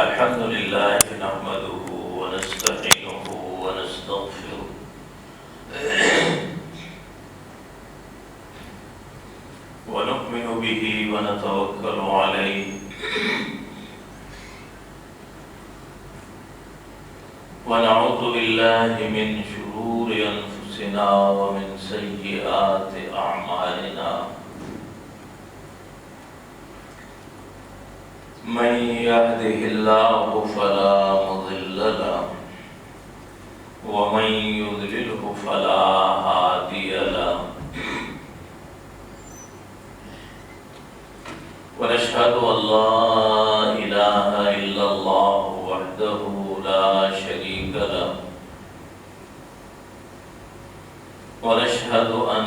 الحمد لله نحمده ونستعينه ونستغفره ونؤمن به ونتوكل عليه ونعوذ بالله من شرور أنفسنا ومن سيئات أعمالنا من يهده الله فلا مضل له ومن يضلله فلا هادي له ونشهد أن لا إله إلا الله وحده لا شريك له ونشهد أن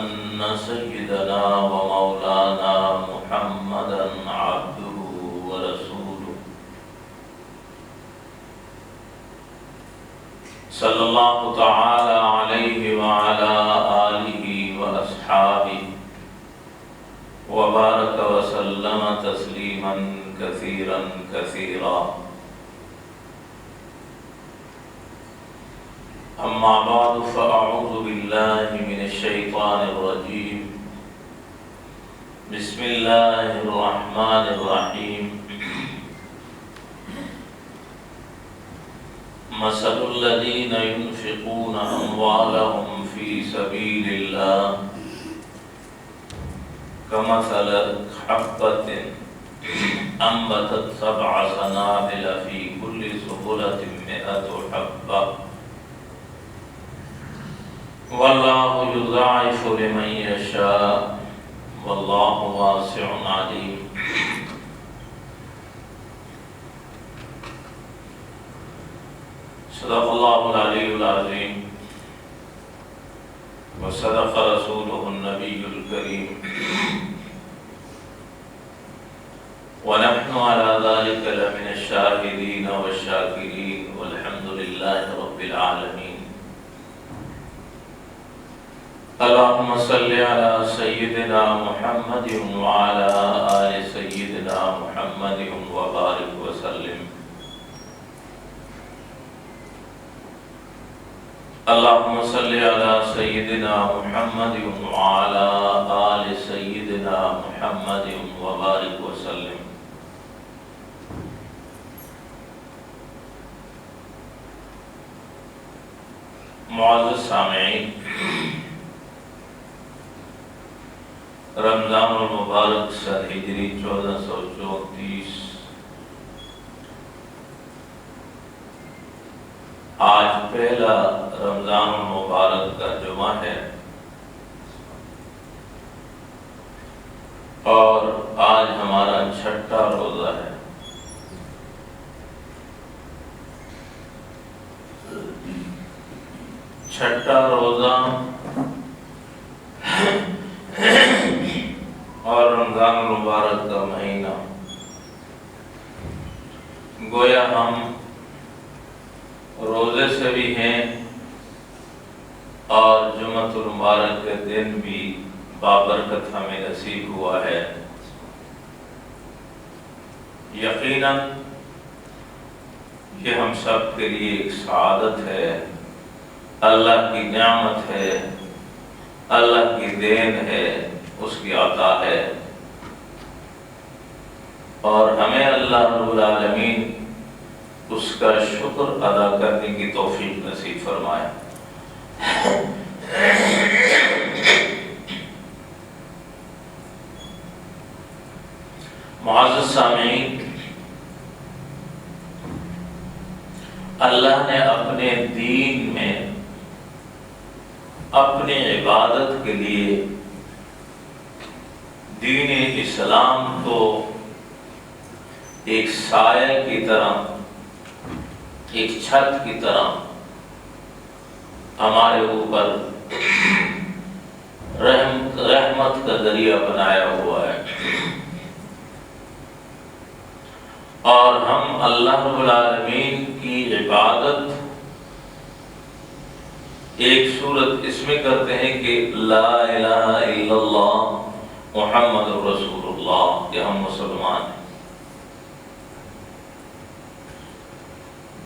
سيدنا ومولانا محمدا عبده ورسوله صلى الله تعالى عليه وعلى آله وأصحابه وبارك وسلم تسليما كثيرا كثيرا أما بعد فأعوذ بالله من الشيطان الرجيم بسم الله الرحمن الرحيم مثل الذين ينفقون أموالهم في سبيل الله كمثل حبة أنبتت 7 سنابل في كل سنبلة 100 حبة والله يضاعف لمن يشاء والله واسع عليم صدق الله العلي العظيم وصدق رسوله النبي الكريم ونحن على ذلك لمن الشاهدين والشاكرين والحمد لله رب العالمين اللهم صل على سيدنا محمد وعلى آل سيدنا محمد وبارك وسلم اللهم صل على سيدنا محمد وعلى آل سيدنا محمد وبارك وسلم معزز سامعین، رمضان المبارک سن ہجری 1434 آج پہلا رمضان المبارک کا جمعہ ہے اور آج ہمارا 6واں روزہ ہے۔ چھٹا روزہ اور رمضان المبارک کا مہینہ، گویا ہم روزے سے بھی ہیں اور جمعۃ المبارک کے دن بھی بابرکت ہمیں نصیب ہوا ہے۔ یقیناً یہ ہم سب کے لیے ایک سعادت ہے، اللہ کی نعمت ہے، اللہ کی دین ہے، اس کی عطا ہے، اور ہمیں اللہ رب العالمین اس کا شکر ادا کرنے کی توفیق نصیب فرمائے۔ معزز سامعین، اللہ نے اپنے دین میں اپنی عبادت کے لیے دین اسلام کو ایک سایہ کی طرح، ایک چھت کی طرح ہمارے اوپر رحمت کا ذریعہ بنایا ہوا ہے، اور ہم اللہ رب العالمین کی عبادت ایک صورت اس میں کرتے ہیں کہ لا الہ الا اللہ محمد رسول اللہ کہ ہم مسلمان ہیں،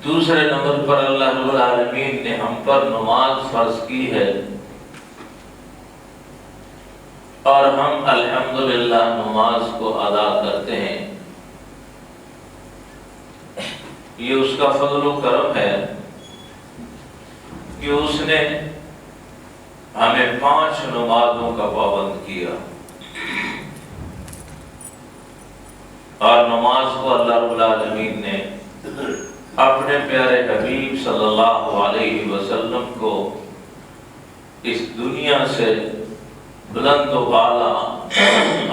دوسرے نمبر پر اللہ رب العالمین نے ہم پر نماز فرض کی ہے، اور ہم الحمدللہ نماز کو ادا کرتے ہیں۔ یہ اس کا فضل و کرم ہے کہ اس نے ہمیں 5 نمازوں کا پابند کیا، اور نماز کو اللہ رب العالمین نے اپنے پیارے حبیب صلی اللہ علیہ وسلم کو اس دنیا سے بلند و بالا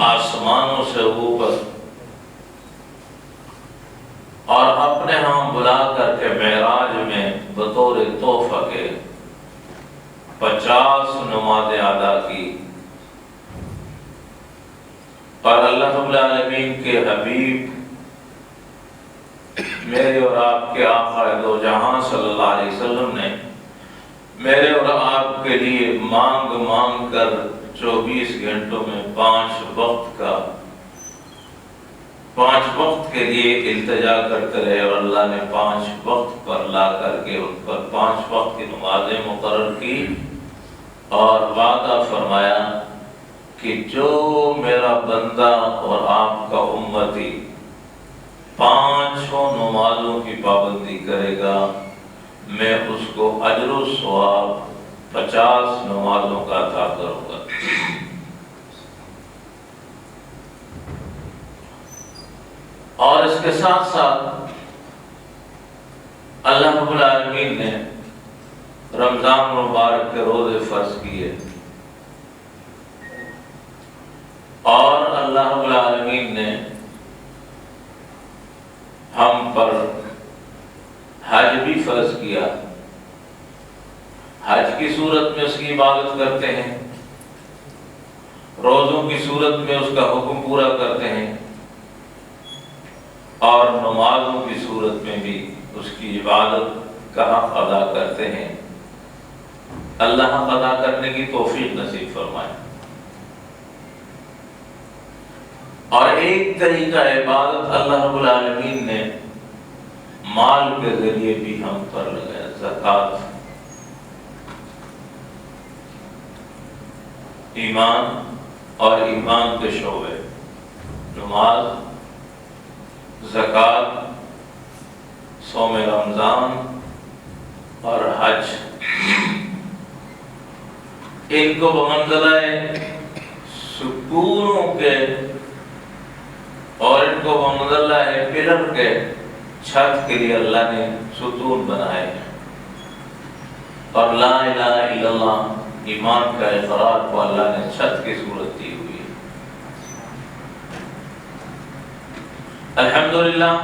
آسمانوں سے اوپر اور اپنے ہاں بلا کر کے معراج میں بطور تحفہ کے 50 نمازیں ادا کی، اور اللہ رب العالمین کے حبیب میرے اور آپ کے آقا دو جہاں صلی اللہ علیہ وسلم نے میرے اور آپ کے لیے مانگ مانگ کر 24 گھنٹوں میں 5 وقت کے لیے التجا کرتے رہے، اور اللہ نے 5 وقت پر لا کر کے ان پر 5 وقت کی نمازیں مقرر کی، اور وعدہ فرمایا کہ جو میرا بندہ اور آپ کا امتی 5 نمازوں کی پابندی کرے گا، میں اس کو اجر و ثواب 50 نمازوں کا عطا کروں گا۔ اور اس کے ساتھ ساتھ اللہ رب العالمین نے رمضان مبارک کے روزے فرض کیے، اور اللہ رب العالمین نے ہم پر حج بھی فرض کیا۔ حج کی صورت میں اس کی عبادت کرتے ہیں، روزوں کی صورت میں اس کا حکم پورا کرتے ہیں، اور نمازوں کی صورت میں بھی اس کی عبادت کا حق ادا کرتے ہیں۔ اللہ حق ادا کرنے کی توفیق نصیب فرمائے۔ اور ایک طریقہ عبادت اللہ رب العالمین نے مال کے ذریعے بھی ہم پر لگایا، زکوٰۃ۔ ایمان اور ایمان کے شعبے، نماز، زکوٰۃ، صوم رمضان اور حج، ان کو بمنزلہ سکونوں کے اور ان کو بمنزلہ پلر کے چھت کے لیے اللہ نے ستون بنائے ہیں، اور لا الہ الا اللہ ایمان کا اقرار کو اللہ نے چھت کی صورت دی ہوئی ہے۔ الحمدللہ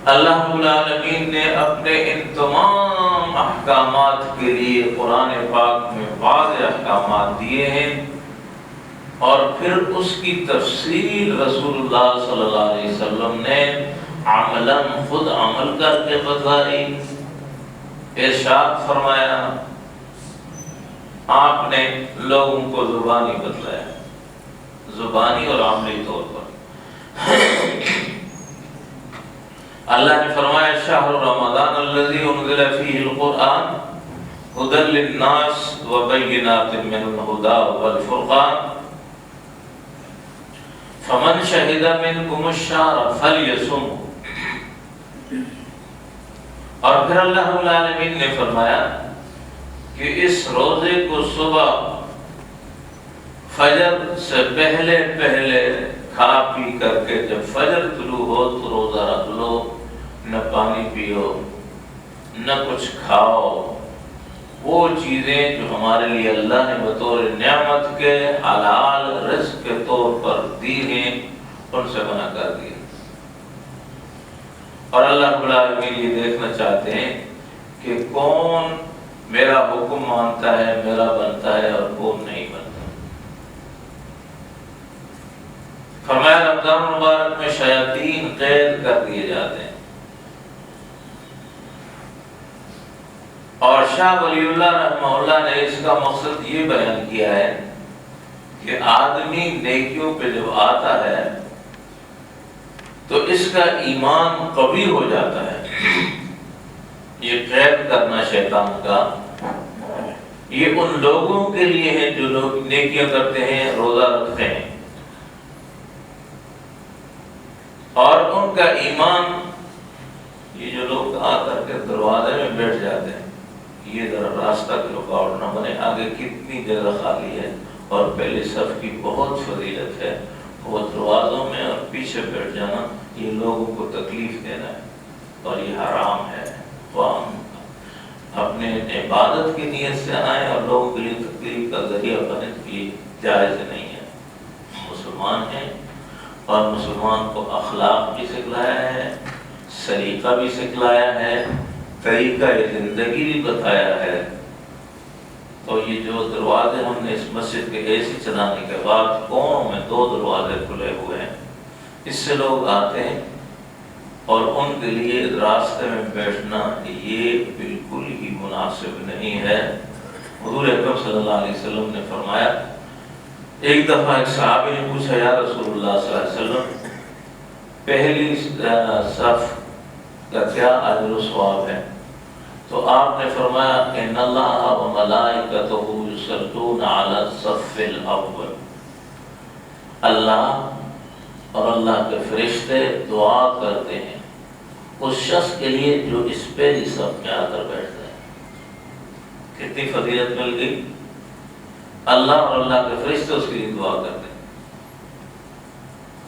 اللہ رب العالمین نے اپنے ان تمام احکامات کے لیے قرآن پاک میں واضح احکامات دیے ہیں، اور پھر اس کی تفصیل رسول اللہ صلی اللہ علیہ وسلم نے عملاً خود عمل کر کے بتائی۔ ارشاد فرمایا، آپ نے لوگوں کو زبانی بتلایا، زبانی اور عملی طور پر۔ اللہ نے فرمایا، شہر رمضان الذی انزل فیہ القرآن ھدی للناس وبینات من الھدی والفرقان فمن شہد منکم الشہر فلیصمہ۔ اور پھر اللہ رب العالمین نے فرمایا کہ اس روزے کو صبح فجر سے پہلے کھا پی کر کے جب فجر طلوع ہو تو روزہ رکھ لو، نہ پانی پیو نہ کچھ کھاؤ، وہ چیزیں جو ہمارے لیے اللہ نے بطور نعمت کے حلال رزق کے طور پر دی ہیں ان سے منع کر دیا۔ اور اللہ رب العالمین یہ دیکھنا چاہتے ہیں کہ کون میرا حکم مانتا ہے، میرا بنتا ہے، اور کون نہیں بنتا۔ فرمایا رمضان مبارک میں شیاطین قید کر دیے جاتے ہیں، اور شاہ ولی اللہ رحمہ اللہ نے اس کا مقصد یہ بیان کیا ہے کہ آدمی نیکیوں پہ جب آتا ہے تو اس کا ایمان قوی ہو جاتا ہے، یہ قید کرنا شیطان کا یہ ان لوگوں کے لیے ہے جو لوگ نیکیاں کرتے ہیں، روزہ رکھتے ہیں اور ان کا ایمان، یہ جو لوگ آ کر کے دروازے میں بیٹھ جاتے ہیں، یہ ذرا راستہ کی رکاوٹ نہ بنے، آگے کتنی جگہ خالی ہے اور پہلے صف کی بہت فضیلت ہے، وہ دروازوں میں اور پیچھے بیٹھ جانا یہ لوگوں کو تکلیف دینا ہے اور یہ حرام ہے۔ اپنے عبادت کی نیت سے آئے اور لوگوں کے لیے تکلیف کا ذریعہ بنے تو یہ جائز نہیں ہے۔ مسلمان ہیں اور مسلمان کو اخلاق بھی سکھلایا ہے، سلیقہ بھی سکھلایا ہے، طریقہ زندگی بھی بتایا ہے۔ تو یہ جو دروازے ہم نے اس مسجد کے اے سی چلانے کے بعد کونوں میں 2 دروازے کھلے ہوئے ہیں، اس سے لوگ آتے ہیں اور ان کے لیے راستے میں بیٹھنا یہ بالکل ہی مناسب نہیں ہے۔ حضور اکرم صلی اللہ علیہ وسلم نے فرمایا، ایک دفعہ ایک صحابی نے پوچھا، یا رسول اللہ صلی اللہ علیہ وسلم پہلی صف کا کیا اجر و ثواب ہے؟ تو آپ نے فرمایا، ان اللہ و ملائکتہ یصلون علی الصف الاول، اللہ اور اللہ کے فرشتے دعا کرتے ہیں اس شخص کے لیے جو اس پہلی صف میں آ کر بیٹھتا ہے۔ کتنی فضیلت مل گئی، اللہ اور اللہ کے فرشتے اس کے لیے دعا کرتے ہیں۔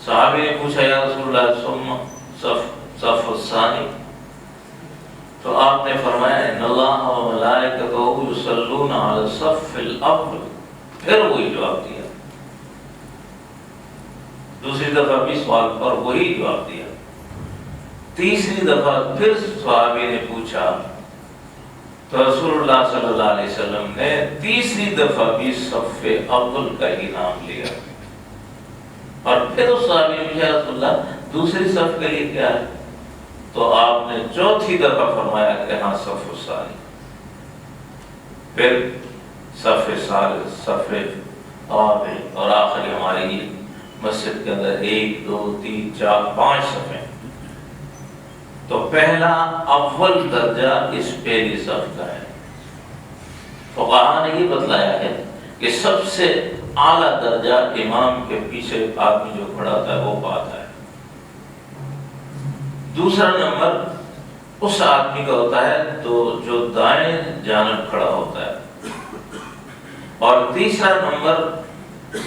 صحابی نے پوچھا، یا رسول اللہ ثم صف الثانی، تو آپ نے فرمایا، ان اللہ و ملائکتہ یصلون علی الصف الاول، پھر وہی جواب دیا، دوسری دفعہ بھی سوال پر وہی جواب دیا، تیسری دفعہ پھر صحابی نے پوچھا تو رسول اللہ صلی اللہ علیہ وسلم نے تیسری دفعہ بھی صف اول کا ہی نام لیا، اور پھر اس صحابی نے پوچھا، رسول اللہ دوسری صف کے لیے کیا ہے؟ تو آپ نے چوتھی دفعہ فرمایا کہ ہاں صف الثانی، پھر صف ثالث، صف رابع، اور آخری ہماری مسجد کے اندر 1 2 3 4 5 صفیں۔ تو پہلا اول درجہ اس پہلی صف کا ہے۔ فقہاء نے یہ بتلایا ہے کہ سب سے اعلیٰ درجہ امام کے پیچھے آدمی جو کھڑا ہوتا ہے وہ پاتا ہے، دوسرا نمبر اس آدمی کا ہوتا ہے تو جو دائیں جانب کھڑا ہوتا ہے، اور تیسرا نمبر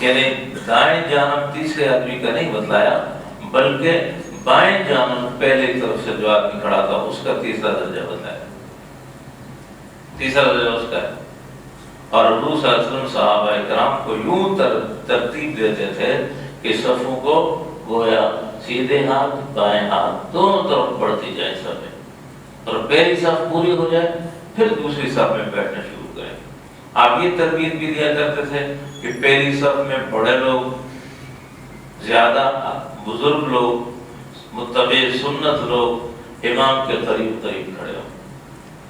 یعنی دائیں جانب تیسرے آدمی کا نہیں بتلایا بلکہ بائیں جانب پہلے طرف سے جو آدمی کھڑا تھا اس کا تیسرا درجہ بتایا، تیسرا درجہ اس کا ہے۔ اور حضور صلی اللہ علیہ وسلم صحابہ کرام کو یوں ترتیب دیتے تھے کہ صفوں کو گویا سیدھے ہاتھ بائیں ہاتھ دونوں طرف بڑھتی جائے صفیں، اور پہلی صف پوری ہو جائے پھر دوسری صف میں بیٹھنا شروع کریں۔ آپ یہ تربیت بھی دیا کرتے تھے کہ پہلی صف میں بڑے لوگ، زیادہ بزرگ لوگ، متبع سنت لوگ امام کے قریب کھڑے ہوں،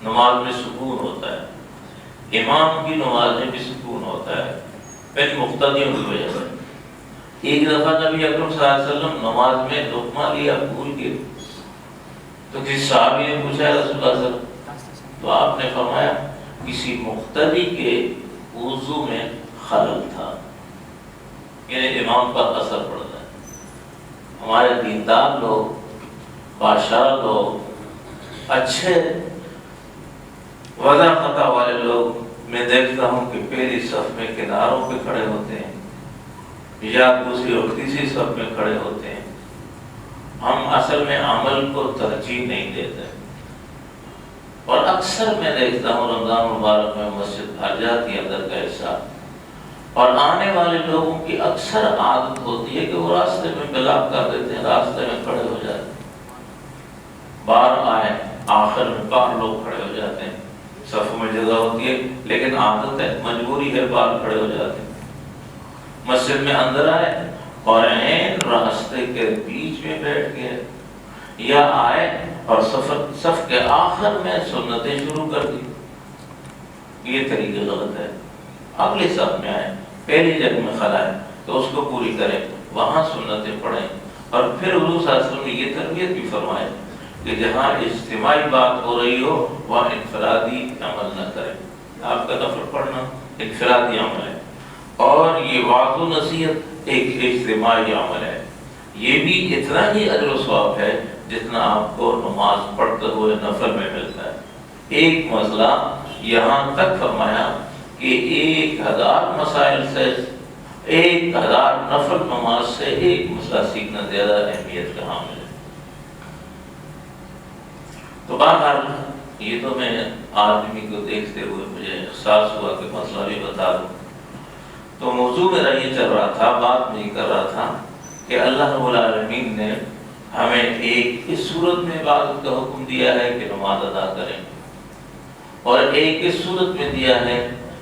نماز میں سکون ہوتا ہے، امام کی نماز میں بھی سکون ہوتا ہے، پھر مقتدیوں کی وجہ سے۔ ایک دفعہ نبی اکرم صلی اللہ علیہ وسلم نماز میں لقمہ لیا بھول گئے، تو کسی صحابی نے پوچھا، رسول اللہ صلی اللہ علیہ وسلم، تو آپ نے فرمایا کسی مقتدی کے وضو میں خلل تھا، یعنی امام پر اثر پڑتا ہے۔ ہمارے دیندار لوگ، بادشاہ لوگ، اچھے وضع خطا والے لوگ میں دیکھتا ہوں کہ پہلی صف میں کناروں پہ کھڑے ہوتے ہیں یا دوسری اور تیسری صف میں کھڑے ہوتے ہیں۔ ہم اصل میں عمل کو ترجیح نہیں دیتے، اور اکثر میں دیکھتا ہوں رمضان مبارک میں مسجد بھر جاتی ہے اندر کا حصہ، اور آنے والے لوگوں کی اکثر عادت ہوتی ہے کہ وہ راستے میں بلاک کر دیتے ہیں، راستے میں کھڑے ہو جاتے ہیں، باہر آئے آخر میں باہر لوگ کھڑے ہو جاتے ہیں، صفوں میں جگہ ہوتی ہے لیکن عادت ہے، مجبوری ہے، باہر کھڑے ہو جاتے ہیں۔ مسجد میں اندر آئے اور عین راستے کے بیچ میں بیٹھ گئے، یا آئے اور صف کے آخر میں سنتیں شروع کر دی، یہ طریقہ غلط ہے۔ اگلی صف میں آئے، پہلی جگہ میں خلا ہے تو اس کو پوری کریں، وہاں سنتیں پڑھیں، اور پھر حضور صلی اللہ علیہ وسلم نے یہ تربیت بھی فرمائے کہ جہاں اجتماعی بات ہو رہی ہو وہاں انفرادی عمل نہ کریں. آپ کا نفل پڑھنا انفرادی عمل ہے، اور یہ وعظ و نصیحت ایک اجتماعی عمل ہے. یہ بھی اتنا ہی اجر و ثواب ہے جتنا آپ کو نماز پڑھتے ہوئے نفل میں ملتا ہے. ایک مسئلہ یہاں تک فرمایا کہ 1000 مسائل سے 1000 نفل نماز سے ایک مسئلہ سیکھنا زیادہ اہمیت کا حامل ہے. تو بہرحال یہ تو میں آدمی کو دیکھتے ہوئے مجھے احساس ہوا کہ مسئلہ بھی بتا دوں. تو موضوع میرا یہ چل رہا تھا، بات میں یہ کر رہا تھا کہ اللہ رب العالمین نے ہمیں ایک اس صورت میں عبادت کا حکم دیا ہے کہ نماز ادا کریں، اور ایک اس صورت میں دیا ہے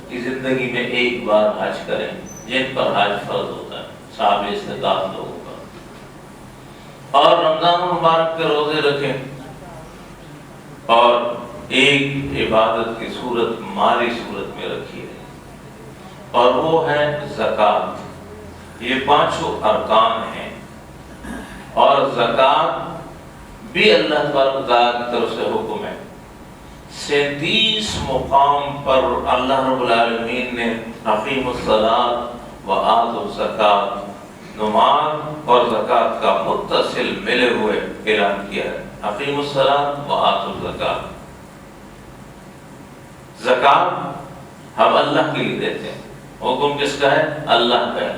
کہ زندگی میں ایک بار حج کریں جن پر حج فرض ہوتا ہے صاحب استطاعت لوگوں کا، اور رمضان مبارک کے روزے رکھیں، اور ایک عبادت کی صورت مالی صورت میں رکھی ہے، اور وہ ہے زکوٰۃ. یہ 5 ارکان ہیں، اور زکوٰۃ بھی اللہ تبارک تعالیٰ کی طرف سے حکم ہے. 37 مقام پر اللہ رب العالمین نے اقیموا الصلاۃ وآتوا الزکوٰۃ، نماز اور زکوٰۃ کا متصل ملے ہوئے اعلان کیا ہے. اقیموا الصلاۃ وآتوا الزکوٰۃ. زکوٰۃ ہم اللہ کے لیے دیتے ہیں، حکم کس کا ہے؟ اللہ کا ہے.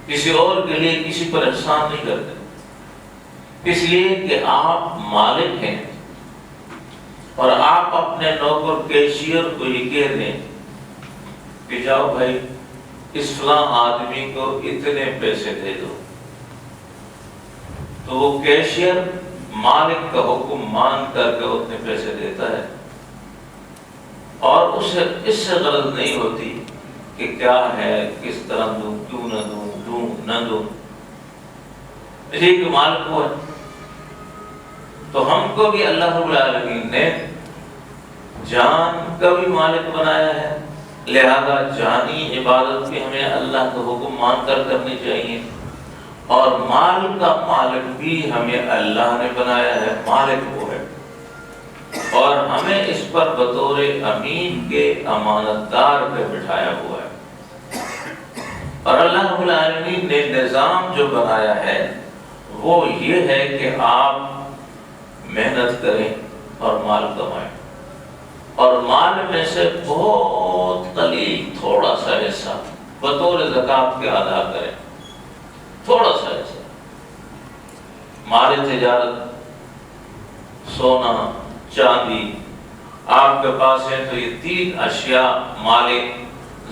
کسی اور کے لیے کسی پر احسان نہیں کرتے، اس لیے کہ آپ مالک ہیں، اور آپ اپنے نوکر کیشیئر کو یہ کہہ دیں کہ جاؤ بھائی اس فلاں آدمی کو اتنے پیسے دے دو، تو وہ کیشیئر مالک کا حکم مان کر کے اتنے پیسے دیتا ہے، اور اسے اس سے غرض نہیں ہوتی کہ کیا ہے، کس طرح دوں، کیوں نہ دوں، دوں نہ دوں، اس لیے کہ مالک وہ ہے. تو ہم کو بھی اللہ رب العالمین نے جان کا بھی مالک بنایا ہے، لہذا جانی عبادت بھی ہمیں اللہ کا حکم مان کر کرنی چاہیے، اور مال کا مالک بھی ہمیں اللہ نے بنایا ہے، مالک وہ ہے، اور ہمیں اس پر بطور امین کے امانت دار پہ بٹھایا ہوا ہے. اور اللہ رب العالمین نے نظام جو بنایا ہے وہ یہ ہے کہ آپ محنت کریں اور مال کمائیں، اور مال میں سے بہت قلیل تھوڑا سا حصہ بطور زکوٰۃ کے ادا کریں، تھوڑا سا حصہ. مال تجارت، سونا چاندی آپ کے پاس ہے تو یہ 3 اشیاء مال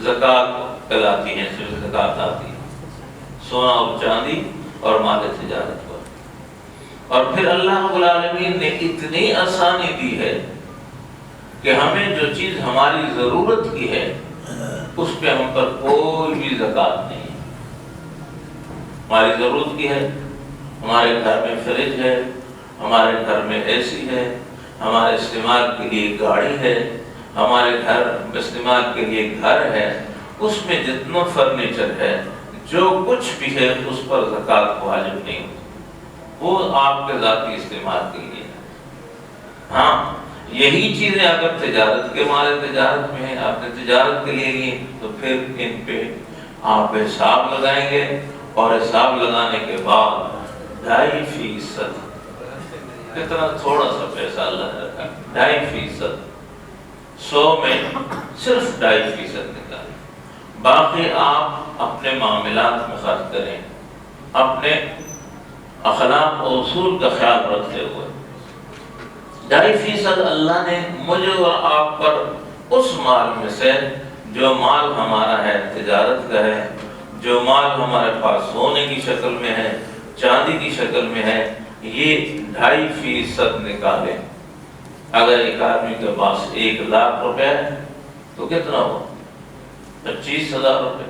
زکوٰۃ کہلاتی ہیں، صرف زکوٰۃ آتی ہے، سونا اور چاندی اور مال تجارت پر. اور پھر اللہ رب العالمین نے اتنی آسانی دی ہے کہ ہمیں جو چیز ہماری ضرورت کی ہے اس پہ ہم پر کوئی بھی زکوٰۃ نہیں ہے. ہماری ضرورت کی ہے، ہمارے گھر میں فریج ہے، ہمارے گھر میں اے سی ہے، ہمارے استعمال کے لیے گاڑی ہے، ہمارے گھر استعمال کے لیے گھر ہے، اس میں جتنا فرنیچر ہے، جو کچھ بھی ہے اس پر زکوٰۃ واجب نہیں ہوتی، وہ آپ کے ذاتی استعمال کے لیے ہے. ہاں یہی چیزیں اگر تجارت کے مال تجارت میں ہیں، آپ نے تجارت کے لیے لی تو پھر ان پہ آپ حساب لگائیں گے، اور حساب لگانے کے بعد 2.5% کتنا تھوڑا سا پیسہ اللہ نے رکھا، 2.5%، 100 میں صرف 2.5% نکالیں، باقی آپ اپنے معاملات میں خرچ کریں، اپنے اخلاق و اصول کا خیال رکھتے ہوئے. 2.5% اللہ نے مجھے اور آپ پر اس مال میں سے، جو مال ہمارا ہے تجارت کا ہے، جو مال ہمارے پاس سونے کی شکل میں ہے، چاندی کی شکل میں ہے، یہ 2.5% نکالیں. اگر ایک آدمی کے پاس 1 لاکھ روپے ہے تو کتنا ہوا؟ 25,000 روپے،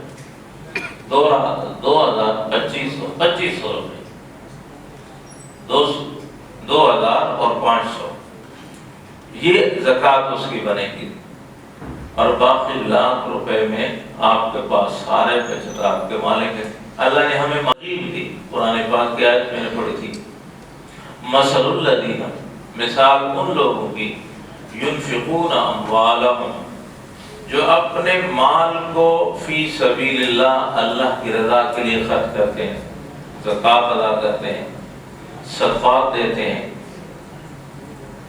2,2500 روپے، 2,000 یہ زکوٰۃ اس کی بنے گی. اور باقی 1,00,000 روپے میں آپ کے پاس سارے پیسے آپ کے مالک ہیں. اللہ نے ہمیں مغیب دی، قرآن پاک کی آیت میں نے پڑھی تھی، مثل الذین، مثال ان لوگوں کی، ينفقون اموالهم، جو اپنے مال کو فی سبیل اللہ، اللہ کی رضا کے لیے خرچ کرتے ہیں، زکوٰۃ ادا کرتے ہیں، صدقات دیتے ہیں۔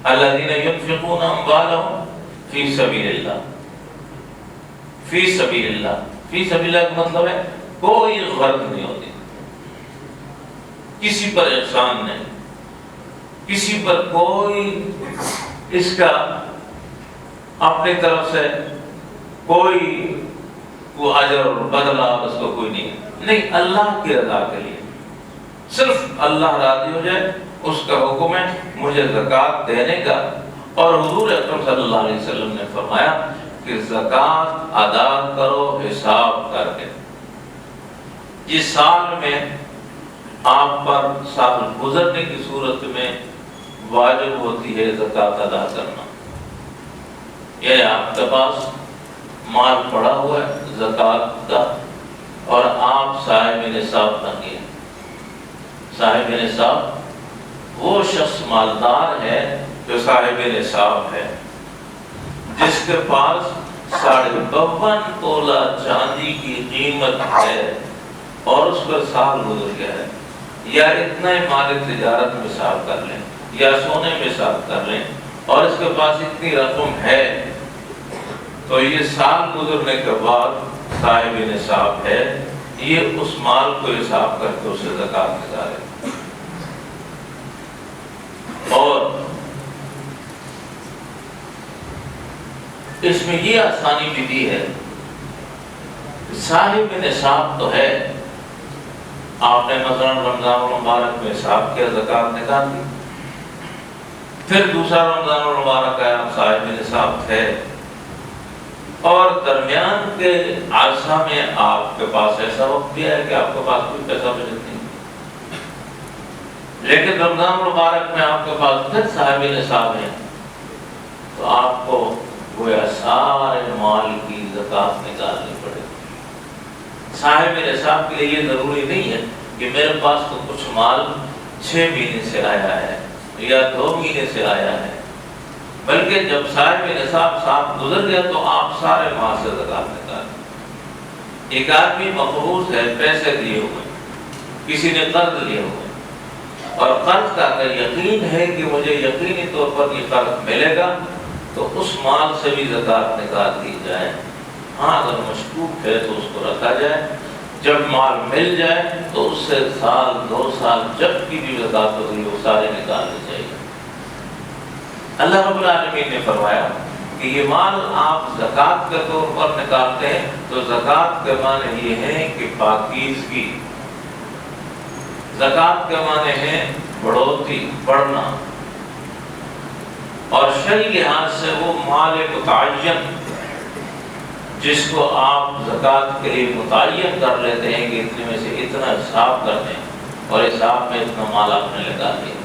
الذین ينفقون اموالهم فی سبیل اللہ، فی سبیل اللہ، فی سبیل اللہ کا مطلب ہے کوئی غرض نہیں ہوتی، کسی پر احسان نہیں، کسی پر کوئی اس کا اپنی طرف سے کوئی اجر اور بدلہ اس کو کوئی نہیں، اللہ کی رضا کے لیے، صرف اللہ راضی ہو جائے، اس کا حکم ہے مجھے زکوٰۃ دینے کا۔ اور حضور اکرم صلی اللہ علیہ وسلم نے فرمایا کہ زکوٰۃ ادا کرو حساب کر کے۔ جس سال میں آپ پر سال گزرنے کی صورت میں واجب ہوتی ہے زکوٰۃ ادا کرنا، یہ آپ کے پاس مال پڑا ہوا ہے زکوٰۃ کا اور آپ صاحب نصاب بن گئے۔ صاحب نصاب وہ شخص مالدار ہے جو صاحب نصاب ہے، جس کے پاس 52 تولہ چاندی کی قیمت ہے اور اس پر سال گزر گیا ہے، یا اتنا ہی مال تجارت میں حساب کر لیں یا سونے میں حساب کر لیں، اور اس کے پاس اتنی رقم ہے، تو یہ سال گزرنے کے بعد صاحب نصاب ہے، یہ اس مال کو حساب کر کے اسے زکوٰۃ نکالے۔ اور اس میں یہ آسانی بھی دی ہے، صاحب نصاب تو ہے، آپ نے مثلا رمضان المبارک میں حساب کیا، زکوٰۃ نکال دی، پھر دوسرا رمضان المبارک آیا، صاحب نصاب ہے، اور درمیان کے عرصہ میں آپ کے پاس ایسا وقت بھی ہے کہ آپ کے پاس کوئی پیسہ بچت نہیں، لیکن رمضان المبارک میں آپ کے پاس پھر صاحب نصاب ہے، تو آپ کو گویا سارے مال کی زکوٰۃ نکالنی پڑے گی۔ صاحب نصاب کے لیے یہ ضروری نہیں ہے کہ میرے پاس تو کچھ مال 6 مہینے سے آیا ہے یا 2 مہینے سے آیا ہے، بلکہ جب صاحب نصاب سال گزر گیا تو آپ سارے مال سے زکوٰۃ نکالیں۔ ایک آدمی مقروض ہے، پیسے دیے ہوئے، کسی نے قرض لیے ہوئے، اور قرض کا اگر یقین ہے کہ مجھے یقینی طور پر یہ قرض ملے گا تو اس مال سے بھی زکوٰۃ نکال دی جائے۔ ہاں اگر مشکوک ہے تو اس کو رکھا جائے، جب مال مل جائے تو اس سے سال 2 سال جب کی بھی زکوٰۃ ہوگی وہ سارے نکالنے چاہیے۔ اللہ رب العالمین نے فرمایا کہ یہ مال آپ زکوٰۃ کے طور پر نکالتے ہیں تو زکوٰۃ کے معنی یہ ہے کہ پاکیزگی، زکوٰۃ کے معنی ہے بڑھوتری، بڑھنا، اور شرعی لحاظ سے وہ مال متعین جس کو آپ زکوٰۃ کے لیے متعین کر لیتے ہیں کہ اتنے میں سے اتنا حساب کر دیں اور حساب میں اتنا مال آپ نے لگا دیا۔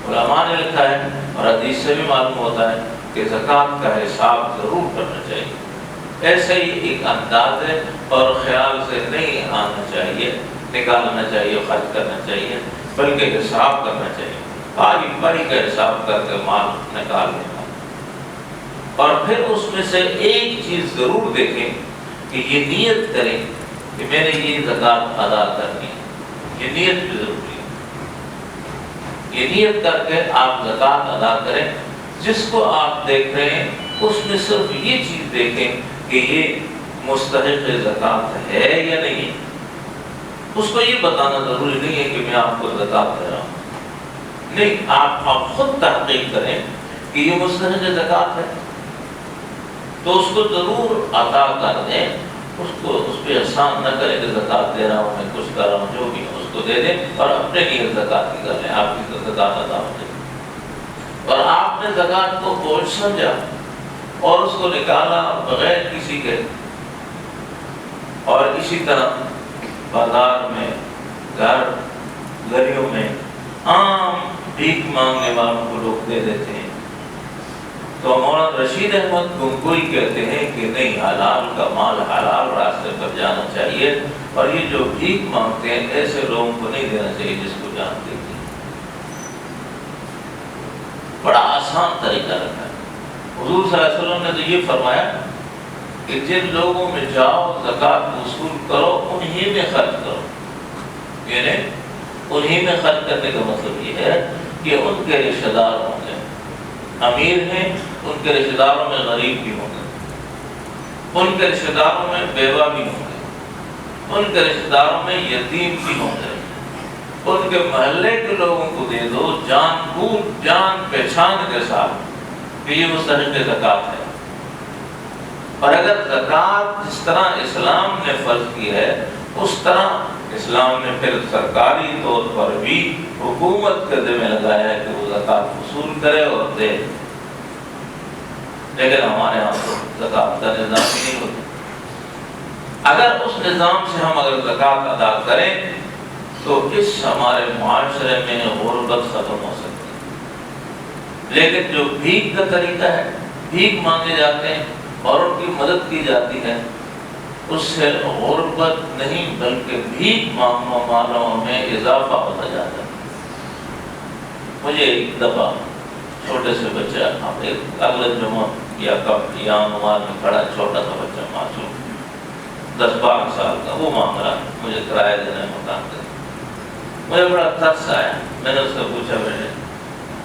علماء نے لکھا ہے اور حدیث سے بھی معلوم ہوتا ہے کہ زکوٰۃ کا حساب ضرور کرنا چاہیے، ایسے ہی ایک انداز اور خیال سے نہیں آنا چاہیے، نکالنا چاہیے، خرچ کرنا چاہیے، بلکہ حساب کرنا چاہیے، باری باری کا حساب کر کے مال نکال لینا۔ اور پھر اس میں سے ایک چیز ضرور دیکھیں کہ یہ نیت کریں کہ میں نے یہ زکوٰۃ ادا کرنی ہے، یہ نیت بھی ضروری ہے۔ یہ نیت کر کے آپ زکوٰۃ ادا کریں، جس کو آپ دیکھ رہے ہیں اس میں صرف یہ چیز دیکھیں کہ یہ مستحق زکوٰۃ ہے یا نہیں۔ اس کو یہ بتانا ضروری نہیں ہے کہ میں آپ کو زکوٰۃ دے رہا ہوں، نہیں، آپ خود تحقیق کریں کہ یہ مستحق زکوٰۃ ہے تو اس کو ضرور عطا کر دیں، اس پہ احسان نہ کریں کہ زکوٰۃ دے رہا ہوں، میں کچھ کر رہا ہوں، جو بھی اس کو دے دیں اور اپنے لیے زکوٰۃ کی کر لیں، آپ کی زکوٰۃ ادا ہو جائے۔ اور آپ نے زکوٰۃ کو بوجھ سمجھا اور اس کو نکالا بغیر کسی کے، اور اسی طرح بازار میں، گھر گلیوں میں عام بھیک مانگنے والوں کو لوگ دے دیتے ہیں، تو مولانا رشید احمد گنگوئی کہتے ہیں کہ نہیں، حلال کا مال حلال راستے پر جانا چاہیے، اور یہ جو بھیک مانگتے ہیں ایسے لوگوں کو نہیں دینا چاہیے جس کو جانتے ہیں۔ بڑا آسان طریقہ رکھا ہے۔ حضور صلی اللہ علیہ وسلم نے تو یہ فرمایا کہ جن لوگوں میں جاؤ زکوٰۃ وصول کرو انہی میں خرچ کرو، یعنی انہی میں خرچ کرنے کا مطلب یہ ہے کہ ان کے رشتہ دار ہوں گے، امیر ہیں ان کے رشتہ داروں میں غریب بھی ہوں گے، ان کے رشتہ داروں میں بیوہ بھی ہوں گے، ان کے رشتہ داروں میں یتیم بھی ہوں گے، ان کے محلے کے لوگوں کو دے دو جان پہچان کے ساتھ کہ یہ مستحق زکوٰۃ ہے۔ اور اگر زکوٰۃ جس طرح اسلام نے فرض کی ہے اس طرح اسلام نے پھر سرکاری طور پر بھی حکومت کے ذمہ لگایا ہے کہ وہ زکوٰۃ وصول کرے اور دے، لیکن ہمارے یہاں تو زکوٰۃ کا نظام ہی نہیں ہوتا۔ اگر اس نظام سے ہم اگر زکوٰۃ ادا کریں تو اس ہمارے معاشرے میں غربت ختم ہو سکتی ہے، لیکن جو بھیک کا طریقہ ہے، بھیک مانگے جاتے ہیں اور ان کی مدد کی جاتی ہے، اس سے غربت نہیں بلکہ بھیک مانگنے والوں میں اضافہ ہوتا جاتا ہے۔ مجھے ایک دفعہ چھوٹے سے بچہ، اگلے جمعہ یا کب یا نماز میں کھڑا چھوٹا سا بچہ معصوم 10-12 سال کا، وہ مانگ رہا مجھے کرایہ دینا مکان کا۔ مجھے بڑا ترس آیا، میں نے اس سے پوچھا بیٹے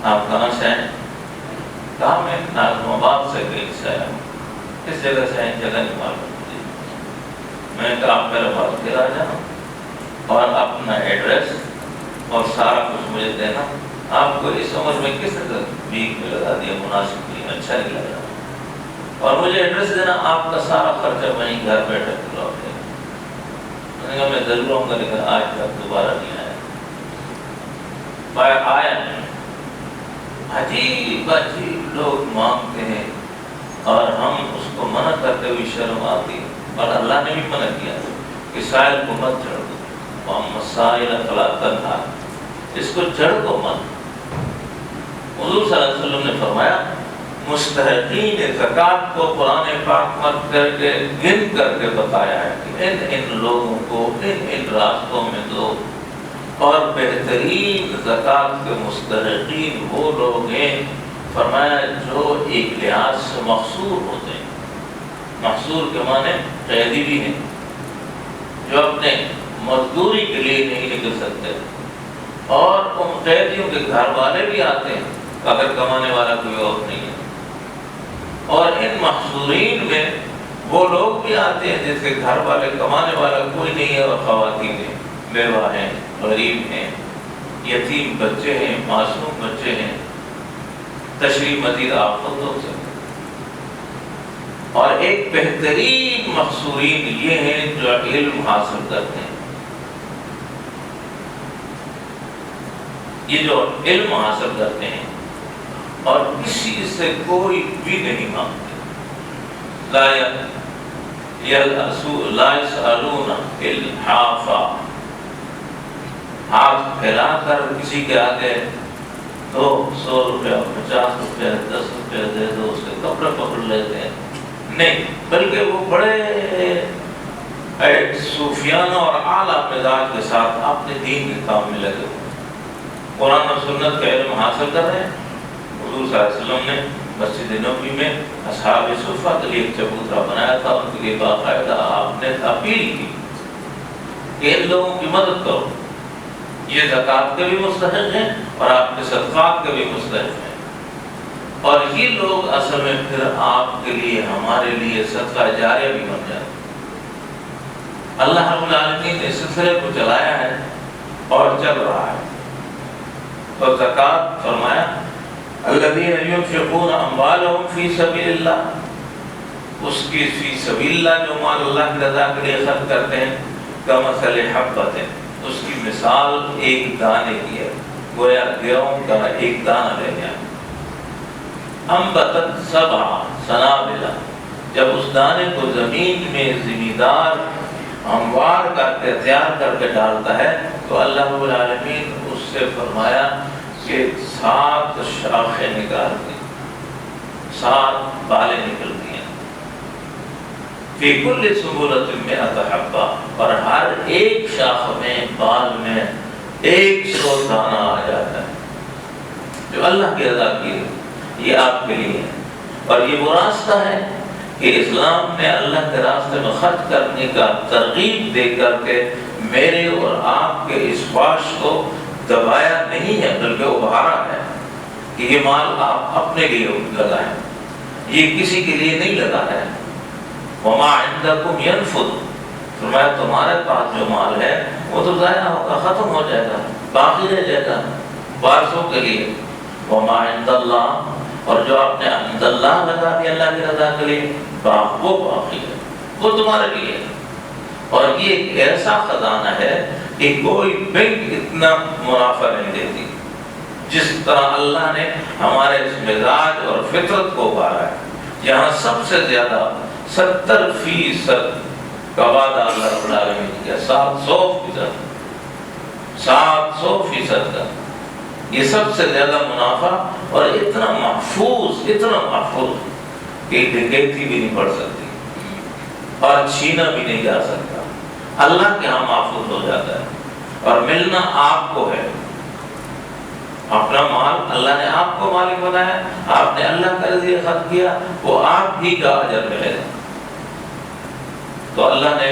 آپ کہاں سے ہیں؟ کہا میں نازم آباد سے کہیں سے آیا ہوں۔ کس جگہ سے ہیں؟ جگہ نہیں معلوم تھی۔ میں نے کہا آپ میرے پاس پھر آ جانا اور اپنا ایڈریس اور سارا کچھ مجھے دینا، آپ کو اس عمر میں کس طرح بھیک میں لگا دیا، مناسب نہیں، اچھا نہیں لگ رہا، اور مجھے ایڈریس دینا، آپ کا سارا خرچہ وہیں گھر بیٹھے پورا دے۔ میں نے کہا میں ضرور آؤں گا، لیکن آج تک دوبارہ نہیں آیا۔ آیا نہیں، عجیب عجیب لوگ مانگتے ہیں اور ہم اس کو منع کرتے ہوئے شرم آتی ہے، اور اللہ نے بھی منع کیا کہ سائل کو مت جھڑ دو، وَأَمَّا السَّائِلَ فَلَا تَنْهَرْ، اس کو جھڑ دو مت۔ حضور صلی اللہ علیہ وسلم نے فرمایا مستحقین زکوٰۃ کو قرآن پاک مت کر کے گن کر کے بتایا ہے کہ ان لوگوں کو ان راستوں میں دو، اور بہترین زکوٰۃ کے مستحقین وہ لوگ ہیں فرمایا جو ایک لحاظ سے محصور ہوتے ہیں، محصور کے معنی قیدی بھی ہیں، جو اپنے مزدوری کے لیے نہیں نکل سکتے، اور ان قیدیوں کے گھر والے بھی آتے ہیں اگر کمانے والا کوئی اور نہیں ہے، اور ان محصورین میں وہ لوگ بھی آتے ہیں جس کے گھر والے کمانے والا کوئی نہیں ہے، اور خواتین ہیں، بیوہ ہیں، غریب ہیں، یتیم بچے ہیں، معصوم بچے ہیں، تشریح مزید آپ خود ہو سکتے۔ اور ایک بہترین محصورین یہ ہیں جو علم حاصل کرتے ہیں، یہ جو علم حاصل کرتے ہیں اور کسی سے کوئی بھی نہیں مانگتے، لا يسألون الحافا، ہاتھ پھیلا کر کسی کے آگے 200 روپیہ 50 روپیہ 10 روپیہ دے دو، اس کے کپڑے پکڑ لیتے ہیں، نہیں، بلکہ وہ بڑے صوفیانہ اور اعلیٰ مزاج کے ساتھ اپنے دین کے کام میں لگے ہوئے، قرآن اور سنت کا علم حاصل کر رہے ہیں۔ حضور صلی اللہ علیہ وسلم نے مسجد نبوی میں اصحاب صفہ کے لیے ایک چبوترا بنایا تھا، ان کے لیے باقاعدہ آپ نے اپیل کی کہ ان لوگوں کی مدد کرو، یہ زکوٰۃ کے بھی مستحق ہیں اور آپ کے صدقات کے بھی مستحق ہیں، اور یہ لوگ اصل میں پھر آپ کے لیے ہمارے لیے صدقہ جاریہ بھی بن جاتے ہیں۔ اللہ رب العالمین نے اس سلسلے کو چلایا ہے اور چل رہا ہے، اور زکوٰۃ فرمایا الذین ينفقون اموالهم فی سبیل اللہ، اس کی فی سبیل اللہ جو مال اللہ کی رضا کے لیے خرچ کرتے ہیں، کمثل حبۃ، اس کی مثال ایک دانے کی ہے، گویا گیہوں کا ایک دانہ لے لیا، انبتت 7 سنابل، جب اس دانے کو زمین میں زمیندار ہموار کر کے تیار کر کے ڈالتا ہے تو اللہ رب العالمین اس سے فرمایا کہ 7 شاخیں نکالتی، 7 بالیں نکلتی ہیں، فی کل سنبلۃ 100 حبہ، اور ہر ایک شاخ میں بال میں 100 دانہ آ جاتا ہے۔ جو اللہ کی رضا کی ہے، یہ آپ کے لیے ہے۔ اور یہ وہ راستہ ہے کہ اسلام نے اللہ کے راستے میں خرچ کرنے کا ترغیب دے کر کے میرے اور آپ کے اس خواہش کو دبایا نہیں ہے، بلکہ ابھارا ہے کہ یہ مال آپ اپنے لیے لگائیں، یہ کسی کے لیے نہیں لگا ہے۔ وما عندکم ينفد، فرمایا تمہارے پاس جو مال ہے وہ تو ضائع ہوگا، ختم ہو جائے گا، باقی رہ جائے گا وارثوں کے لیے۔ وما عند اللہ، اور جو آپ نے عند اللہ لگا دیا اللہ کی رضا کے لیے، وہ باقی ہے، وہ تمہارے لیے ہے۔ اور یہ ایک ایسا خزانہ ہے کہ کوئی بینک اتنا منافع نہیں دیتی جس طرح اللہ نے ہمارے اس مزاج اور فطرت کو ابھارا ہے، جہاں سب سے زیادہ 70% کا وعدہ اللہ رب العالمین نے کیا، 700% کا، یہ سب سے زیادہ منافع، اور اتنا محفوظ کہ ڈکیتی بھی نہیں پڑ سکتی اور چھینا بھی نہیں جا سکتا، اللہ کے ہاں محفوظ ہو جاتا ہے۔ اور ملنا آپ کو ہے، اپنا مال اللہ نے آپ کو مالک بنایا، آپ نے اللہ کا ذریعہ خرچ کیا، وہ آپ ہی کا اجر ملے گا۔ تو اللہ نے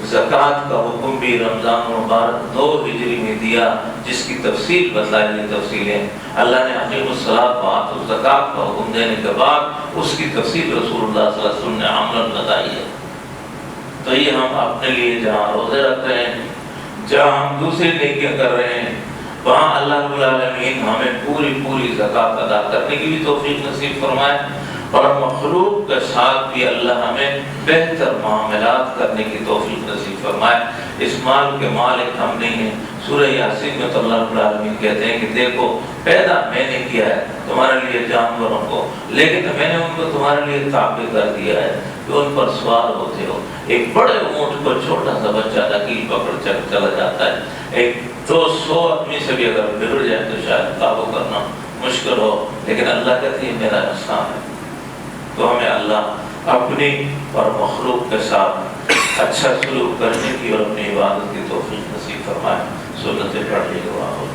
زکوٰۃ کا حکم بھی رمضان مبارک 2 ہجری میں دیا، جس کی تفصیل بتلائی گئی تفصیلیں اللہ نے اقیموا الصلاۃ وآتوا الزکوٰۃ کا حکم دینے کے بعد اس کی تفصیل رسول اللہ صلی اللہ علیہ وسلم نے عملاً بتائی ہے۔ تو یہ ہم اپنے لیے جہاں روزے رکھ رہے ہیں، جہاں ہم دوسری نیکیاں کر رہے ہیں، وہاں اللہ رب العالمین ہمیں پوری زکوٰۃ ادا کرنے کی بھی توفیق نصیب فرمائے، اور مخلوق کے ساتھ بھی اللہ ہمیں بہتر معاملات کرنے کی توفیق نصیب فرمائے۔ اس مال کے مالک ہم نہیں ہیں۔ سورہ یاسین میں تو اللہ رب العالمین کہتے ہیں کہ دیکھو پیدا میں نے کیا ہے تمہارے لیے جانوروں کو، لیکن میں نے ان کو تمہارے لیے تابع کر دیا ہے کہ ان پر سوار ہوتے ہو۔ ایک بڑے اونٹ کو چھوٹا سا بچہ نکیل پکڑ چلا جاتا ہے، ایک 200 آدمی سے بھی اگر بگڑ جائے تو شاید قابو کرنا مشکل ہو، لیکن اللہ کہتی ہے میرا احسان ہے۔ تو ہمیں اللہ اپنی اور مخلوق کے ساتھ اچھا سلوک کرنے کی اور اپنی عبادت کی توفیق نصیب فرمائے۔ سنتیں پڑھ لی دعا ہو۔